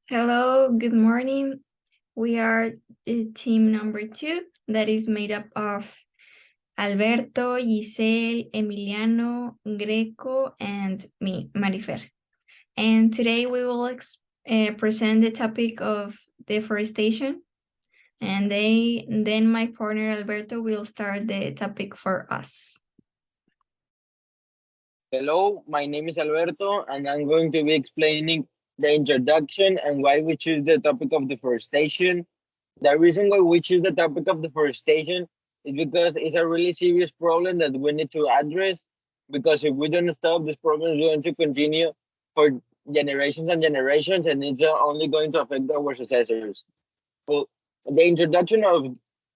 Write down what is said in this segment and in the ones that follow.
Hello, good morning. We are the team number 2 that is made up of Alberto, Giselle, Emiliano, Greco, and me, Marifer. And today we will present the topic of deforestation. And then my partner Alberto will start the topic for us. Hello, my name is Alberto, and I'm going to be explaining the introduction and why we choose the topic of deforestation. The reason why we choose the topic of deforestation is because it's a really serious problem that we need to address. Because if we don't stop, this problem is going to continue for generations and generations, and it's only going to affect our successors. Well, the introduction of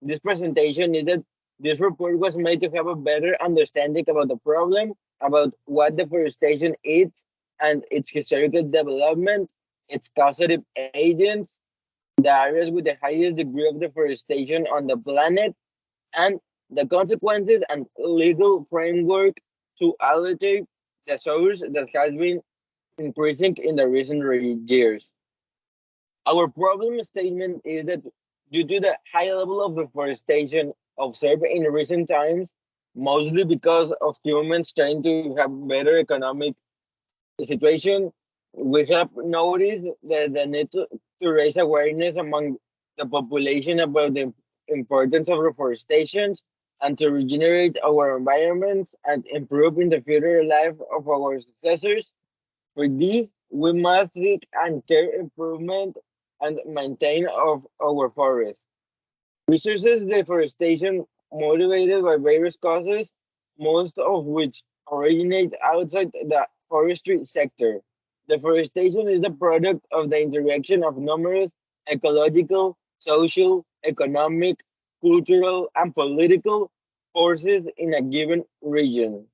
this presentation is that this report was made to have a better understanding about the problem, about what deforestation is and its historical development, its causative agents, the areas with the highest degree of deforestation on the planet, and the consequences and legal framework to alleviate the source that has been increasing in the recent years. Our problem statement is that due to the high level of deforestation observed in recent times, mostly because of humans trying to have better economic situation, we have noticed the need to raise awareness among the population about the importance of reforestation and to regenerate our environments and improve in the future life of our successors. For this, we must seek and care improvement and maintain of our forests. Resources deforestation motivated by various causes, most of which originate outside the forestry sector. Deforestation is the product of the interaction of numerous ecological, social, economic, cultural, and political forces in a given region.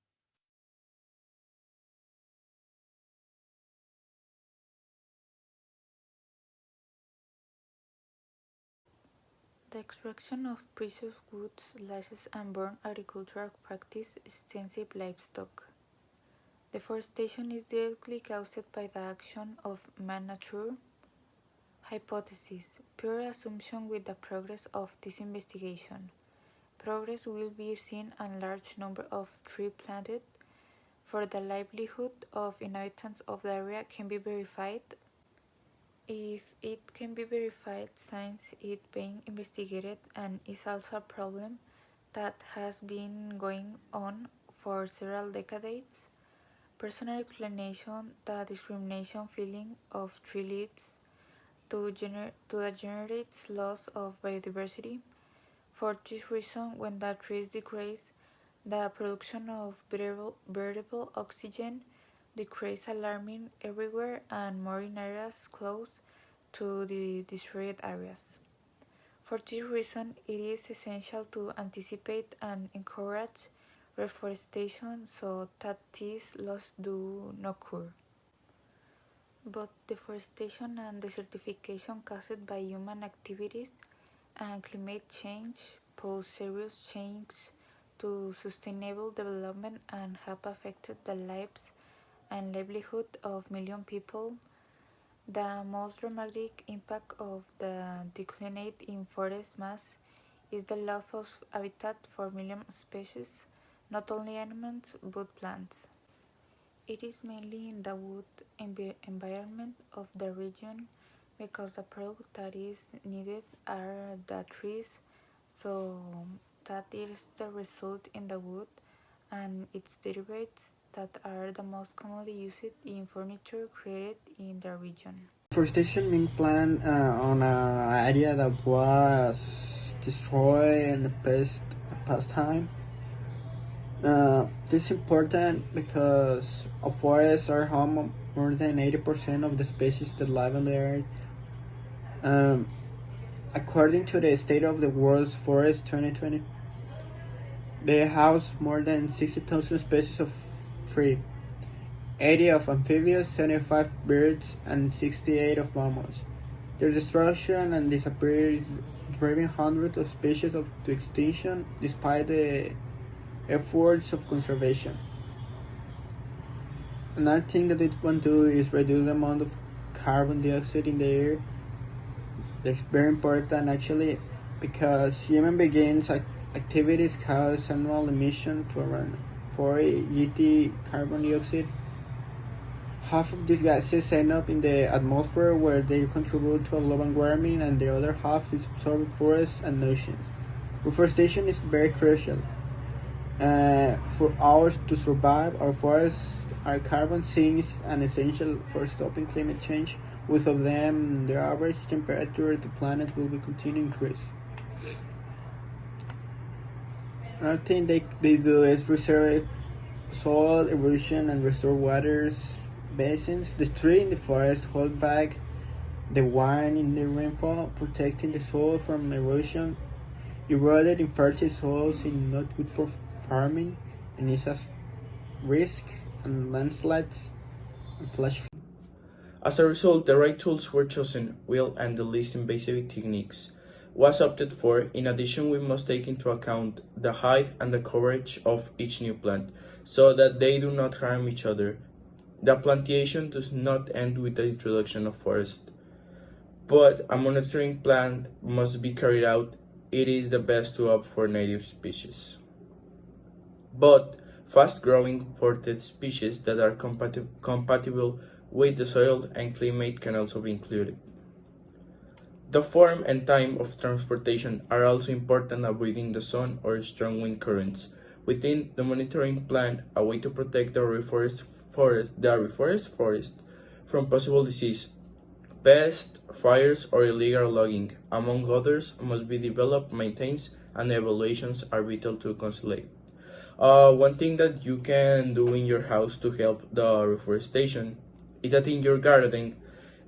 The extraction of precious goods, slashes and burn agricultural practice extensive livestock. Deforestation is directly caused by the action of man-nature. Hypothesis: pure assumption with the progress of this investigation. Progress will be seen a large number of trees planted for the livelihood of inhabitants of the area can be verified. If it can be verified since it being investigated and is also a problem that has been going on for several decades. Personal inclination, the discrimination feeling of tree leads to the generates loss of biodiversity. For this reason, when the trees decrease, the production of breathable oxygen decreases alarming everywhere and more in areas close to the destroyed areas. For this reason, it is essential to anticipate and encourage reforestation so that these losses do not occur. Both deforestation and desertification caused by human activities and climate change pose serious changes to sustainable development and have affected the lives and livelihood of millions of people. The most dramatic impact of the decline in forest mass is the loss of habitat for millions of species, not only animals but plants. It is mainly in the wood environment of the region because the product that is needed are the trees, so that is the result in the wood and its derivatives that are the most commonly used in furniture created in the region. Deforestation being planned on an area that was destroyed in the past time. This is important because forests are home of more than 80% of the species that live on the earth. Um, According to the State of the World's Forest 2020, they house more than 60,000 species of tree, 80 of amphibians, 75 birds, and 68 of mammals. Their destruction and disappearance is driving hundreds of species to extinction despite the efforts of conservation. Another thing that we want to do is reduce the amount of carbon dioxide in the air. That's very important actually because human begins activities cause annual emission to around 40 GT carbon dioxide. Half of these gases end up in the atmosphere where they contribute to global warming, and the other half is absorbed in forests and oceans. Reforestation is very crucial. For ours to survive, our forests are carbon sinks and essential for stopping climate change. Without them, the average temperature of the planet will be continue increase. Another thing they do is reserve soil erosion and restore waters basins. The tree in the forest hold back the wine in the rainfall, protecting the soil from erosion. Eroded infertile soils is not good for farming and is a risk and landslides and flash. As a result, the right tools were chosen, well, and the least invasive techniques was opted for. In addition, we must take into account the height and the coverage of each new plant, so that they do not harm each other. The plantation does not end with the introduction of forest, but a monitoring plan must be carried out. It is the best to opt for native species. But fast-growing imported species that are compatible with the soil and climate can also be included. The form and time of transportation are also important, avoiding the sun or strong wind currents. Within the monitoring plan, a way to protect the reforest forest from possible disease, pests, fires, or illegal logging, among others, must be developed, maintained, and evaluations are vital to consolidate. One thing that you can do in your house to help the reforestation is that in your garden,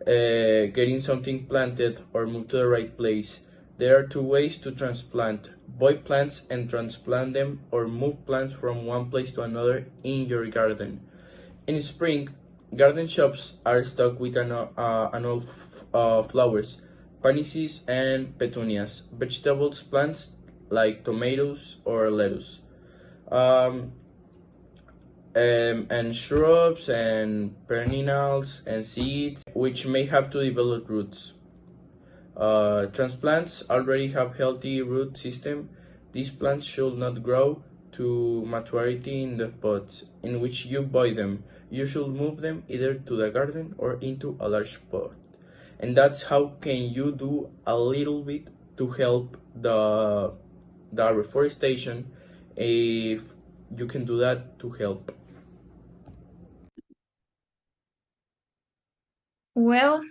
getting something planted or moved to the right place. There are two ways to transplant: buy plants and transplant them, or move plants from one place to another in your garden. In spring, garden shops are stocked with annual flowers, pansies, and petunias, vegetables plants like tomatoes or lettuce, um, and shrubs and perennials and seeds, which may have to develop roots. Transplants already have healthy root system. These plants should not grow to maturity in the pots in which you buy them. You should move them either to the garden or into a large pot. And that's how can you do a little bit to help the reforestation, if you can do that to help. Well,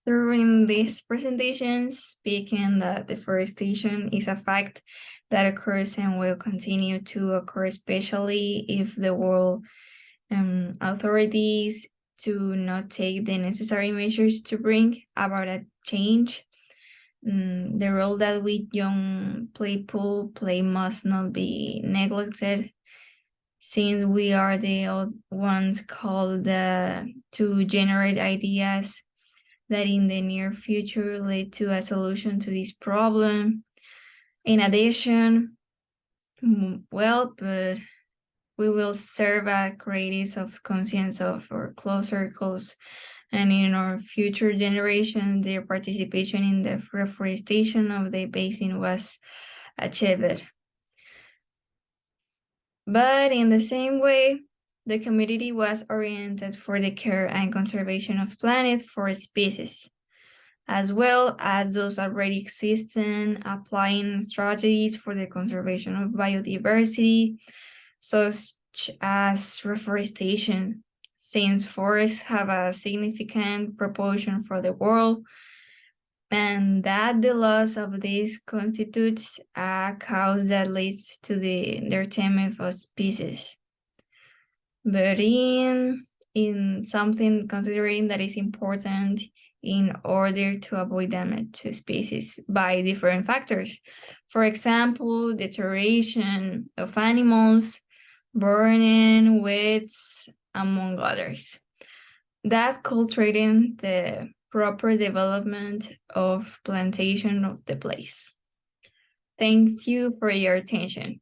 during this presentation, speaking that deforestation is a fact that occurs and will continue to occur, especially if the world authorities do not take the necessary measures to bring about a change. The role that we young people play must not be neglected, since we are the ones called to generate ideas that in the near future lead to a solution to this problem. In addition, but we will serve a creators of conscience of our closer circles, and in our future generations, their participation in the reforestation of the basin was achieved. But in the same way, the community was oriented for the care and conservation of planet for species, as well as those already existing, applying strategies for the conservation of biodiversity, such as reforestation, since forests have a significant proportion for the world, and that the loss of these constitutes a cause that leads to the endangerment of species. But in something considering that is important in order to avoid damage to species by different factors. For example, deterioration of animals, burning, weeds, among others. That could threaten the proper development of plantation of the place. Thank you for your attention.